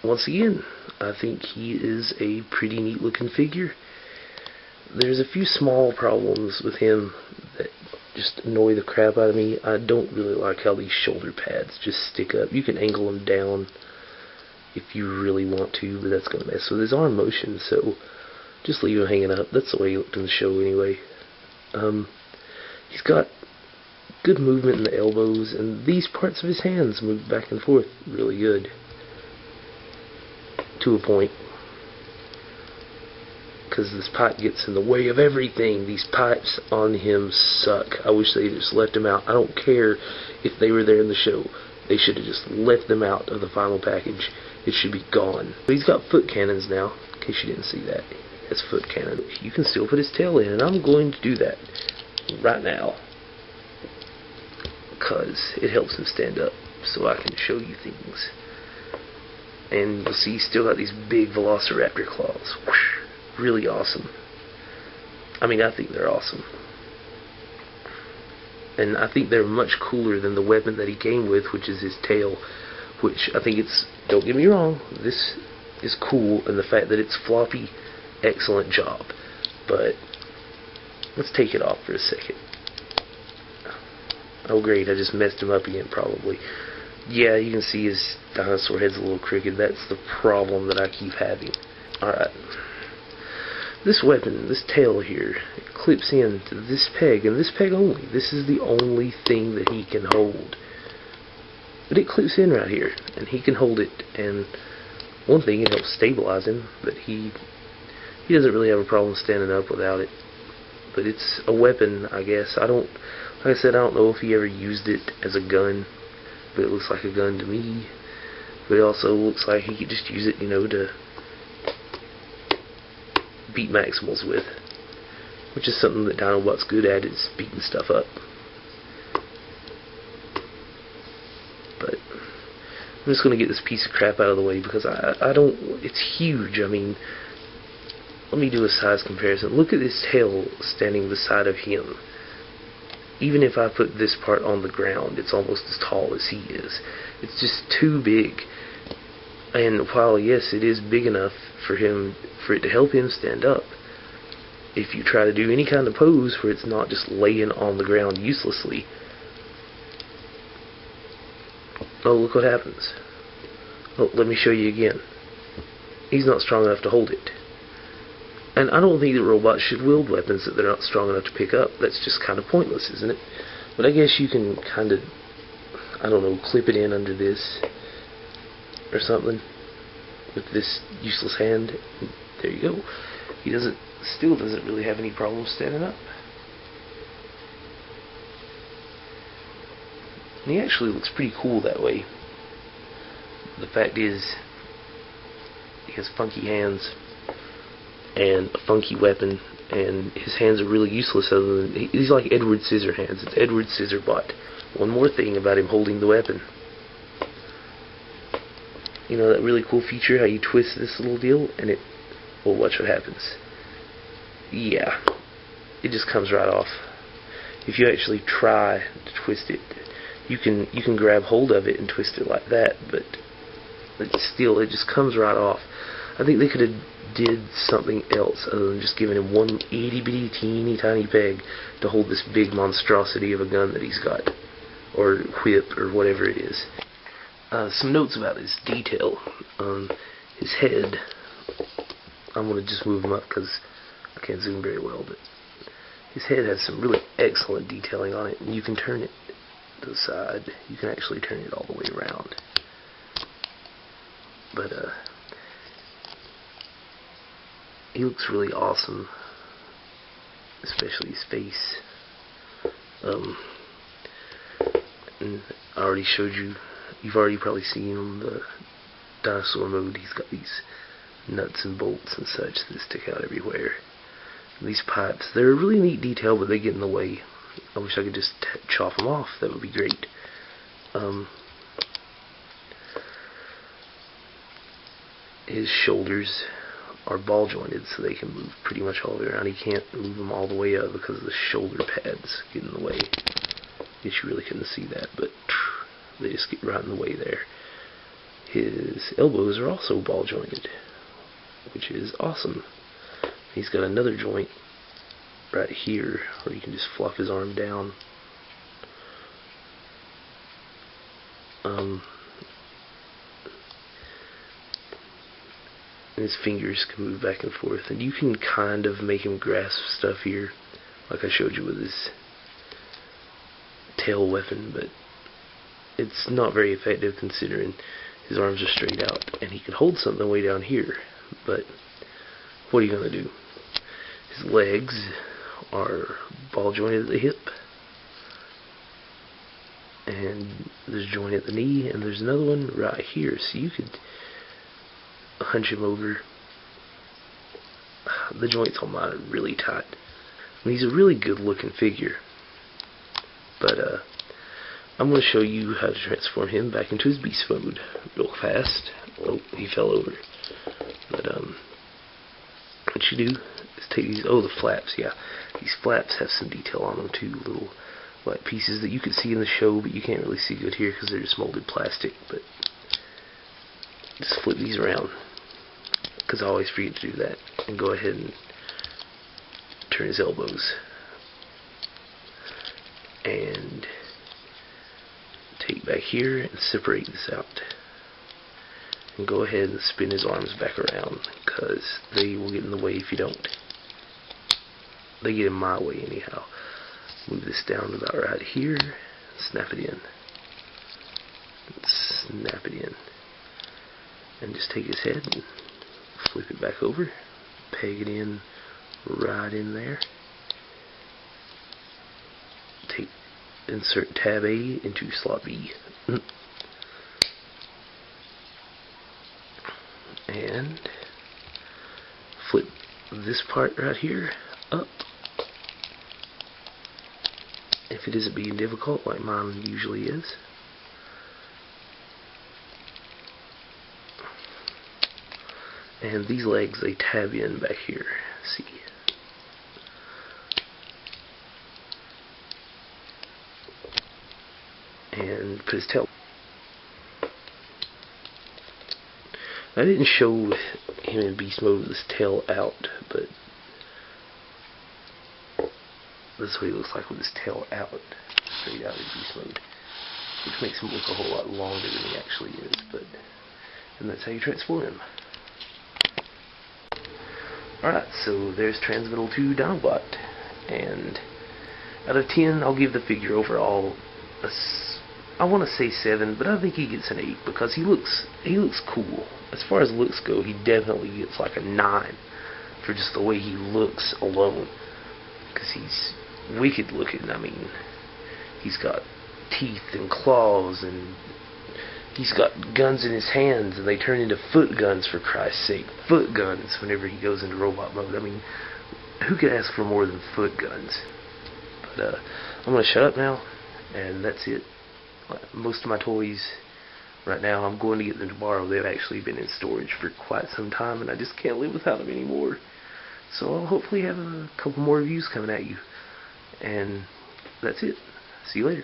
once again, I think he is a pretty neat looking figure. There's a few small problems with him that just annoy the crap out of me. I don't really like how these shoulder pads just stick up. You can angle them down if you really want to, but that's going to mess with his arm motion, so just leave him hanging up. That's the way he looked in the show anyway. He's got good movement in the elbows, and these parts of his hands move back and forth really good. To a point. Because this pipe gets in the way of everything. These pipes on him suck. I wish they just left him out. I don't care if they were there in the show. They should have just left them out of the final package. It should be gone. But he's got foot cannons now, in case you didn't see that. He has foot cannon. You can still put his tail in, and I'm going to do that right now. Because it helps him stand up, so I can show you things. And you'll see he's still got these big velociraptor claws. Whoosh. Really awesome. I mean, I think they're awesome. And I think they're much cooler than the weapon that he came with, which is his tail. Which I think it's, don't get me wrong, this is cool, and the fact that it's floppy, excellent job. But let's take it off for a second. Oh great, I just messed him up again probably. Yeah, you can see his dinosaur head's a little crooked. That's the problem that I keep having. Alright. This weapon, this tail here, it clips into this peg, and this peg only. This is the only thing that he can hold. But it clips in right here, and he can hold it, and one thing, it helps stabilize him, but he doesn't really have a problem standing up without it. But it's a weapon, I guess. Like I said, I don't know if he ever used it as a gun, but it looks like a gun to me. But it also looks like he could just use it, you know, to beat Maximals with, which is something that Dinobot's good at, is beating stuff up. But I'm just going to get this piece of crap out of the way, because I don't, it's huge. I mean, let me do a size comparison. Look at this tail standing beside of him. Even if I put this part on the ground, it's almost as tall as he is. It's just too big. And while, yes, it is big enough for it to help him stand up, if you try to do any kind of pose where it's not just laying on the ground uselessly, oh, look what happens. Oh, let me show you again. He's not strong enough to hold it. And I don't think that robots should wield weapons that they're not strong enough to pick up. That's just kind of pointless, isn't it? But I guess you can kind of, I don't know, clip it in under this or something with this useless hand. There you go. He still doesn't really have any problem standing up. And he actually looks pretty cool that way. The fact is, he has funky hands and a funky weapon, and his hands are really useless other than, he's like Edward Scissorhands. It's Edward Scissorbot. One more thing about him holding the weapon. You know that really cool feature, how you twist this little deal, and it, well, watch what happens. Yeah, it just comes right off. If you actually try to twist it, you can grab hold of it and twist it like that, but still, it just comes right off. I think they could have did something else other than just giving him one itty-bitty teeny tiny peg to hold this big monstrosity of a gun that he's got, or whip, or whatever it is. Some notes about his detail. His head, I'm going to just move him up because I can't zoom very well, but his head has some really excellent detailing on it, and you can turn it to the side. You can actually turn it all the way around. But he looks really awesome, especially his face. And I already showed you, you've already probably seen on the dinosaur mode, he's got these nuts and bolts and such that stick out everywhere. And these pipes, they're a really neat detail, but they get in the way. I wish I could just chop them off. That would be great. His shoulders are ball jointed, so they can move pretty much all the way around. He can't move them all the way up because the shoulder pads get in the way. I guess you really couldn't see that, but they just get right in the way there. His elbows are also ball jointed, which is awesome. He's got another joint right here where you can just flop his arm down. And his fingers can move back and forth, and you can kind of make him grasp stuff here, like I showed you with his tail weapon, but it's not very effective considering his arms are straight out, and he can hold something way down here. But what are you going to do? His legs are ball jointed at the hip, and there's a joint at the knee, and there's another one right here, so you could hunch him over. The joints on mine are really tight. I mean, he's a really good looking figure, but I'm going to show you how to transform him back into his beast mode real fast. Oh, he fell over. But what you do is take these, the flaps, yeah. These flaps have some detail on them too, little like pieces that you can see in the show, but you can't really see good here because they're just molded plastic. But just flip these around, because I always forget to do that, and go ahead and turn his elbows. And take back here and separate this out. And go ahead and spin his arms back around, because they will get in the way if you don't. They get in my way anyhow. Move this down about right here. Snap it in. Snap it in. And just take his head and flip it back over. Peg it in right in there. Insert tab A into slot B. And flip this part right here up. If it isn't being difficult, like mine usually is. And these legs, they tab in back here. See? And put his tail. I didn't show him in beast mode with his tail out, but this is what he looks like with his tail out, straight out in beast mode, which makes him look a whole lot longer than he actually is. And that's how you transform him. Alright, so there's Transmetal 2 Dinobot, and out of 10, I'll give the figure overall I want to say 7, but I think he gets an 8 because he looks cool. As far as looks go, he definitely gets like a 9 for just the way he looks alone, because he's wicked looking. I mean, he's got teeth and claws, and he's got guns in his hands, and they turn into foot guns, for Christ's sake. Foot guns whenever he goes into robot mode. I mean, who could ask for more than foot guns? But I'm going to shut up now, and that's it. Most of my toys right now, I'm going to get them tomorrow. They've actually been in storage for quite some time, and I just can't live without them anymore. So I'll hopefully have a couple more reviews coming at you. And that's it. See you later.